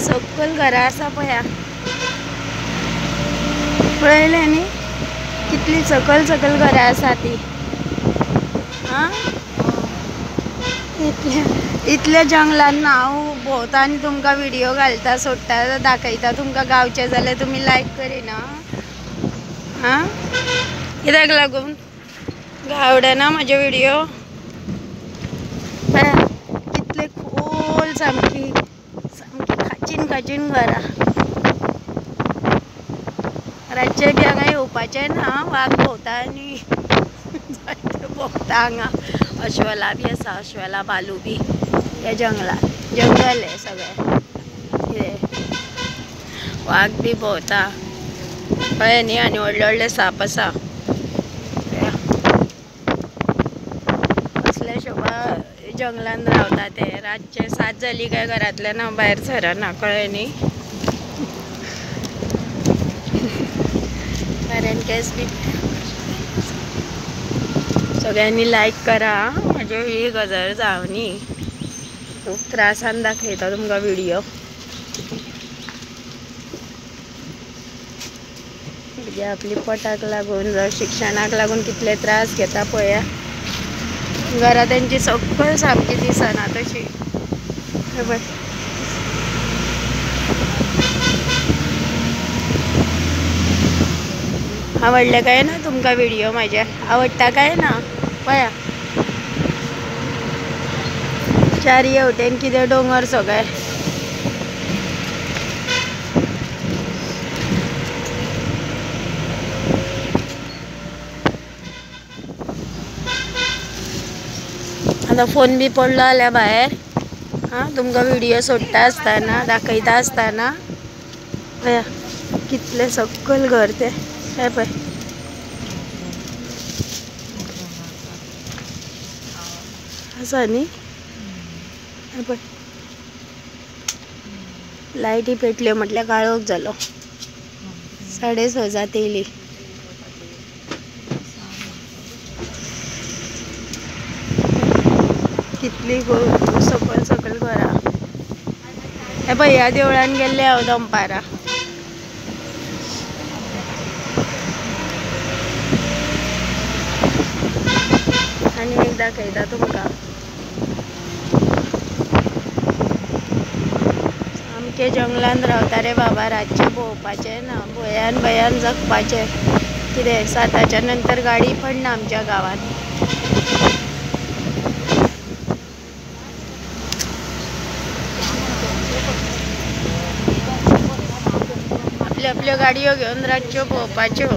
सकल घरा आसा पळया, पळयलें न्ही कितली सकल सकल घरा आसा ती। हाँ इतल्या जंगलान हांव भोंवता आनी तुमकां व्हिडिओ घालता, सोडटा, दाखयता तुमकां गावचे जाल्यार तुमी लायक करिना। हाँ कित्याक लागून आवडना म्हजे व्हिडिओ? कितले खोल सामकी सामकी खाचीन खाचीन घरा। रातचे बी हांगा येवपाचें ना, वाघ भोंवता आनी जायते भोंवता हांगा। अस्वला बी आसा, अस्वला भालू बी ह्या जंगलात, जंगल हे सगळें कितें वाघ बी भोंवता कळ्ळें न्ही। आनी व्हडले व्हडले साप आसा। असले शोभा जंगलान रावता ते। रातचे 7 जाली काय घरांतल्यान हांव भायर सरना, कळ्ळें न्ही। कारण केस बी सगळ्यांनी लायक करा, म्हजे ही गजर जावनी। खूब त्रासान दाखयता तुमकां व्हिडिओ। भुरगे आपली पोटाक लागून जावं शिक्षणाक लागून कितले त्रास घेता पळया। घरा तेंची सकल सामकी दिसना तशी। आवडले काय ना तुमकां व्हिडिओ म्हाजे? आवडटा काय ना? पळया चारी हेवटेन कितें डोंगर सगळे। आता फोन बी पडलो जाल्यार भायर, हाँ तुमकां व्हिडिओ सोडटा आसतना, दाखयता आसतना पळया कितले सकल घर ते। हे पळय आसा न्ही, हे पळय लायटी पेटल्यो म्हटल्यार काळोख जालो। 6:30 जात येयली। कितली सकल सकल घरा। हे पळय ह्या देवळान गेल्ले हांव दनपारां। आनी एक दाखयता तुमकां। सामके जंगलान रावता रे बाबा, रातचे भोंवपाचें ना, भंयान भंयान जगपाचें। कितें 7च्या नंतर गाडी पडना आमच्या गांवांत। आपल्यो आपल्यो गाडयो घेवन रातच्यो भोंवपाच्यो।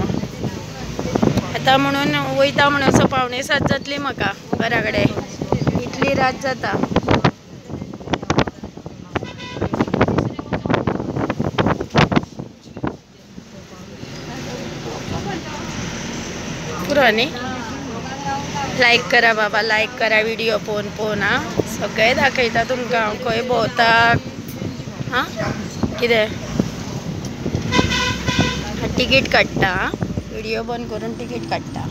आता म्हणून वयता म्हणून 6:45 जातली म्हाका घरा कडेन, इतली रात जाता। पुरो न्ही, लायक करा बाबा, लायक करा व्हिडिओ पळोवन पळोवन। हाँ सगळें दाखयता तुमकां हांव खंय भोंवता। हाँ कितें तिकीट काडटा, व्हिडिओ बंद करून तिकीट काडटा।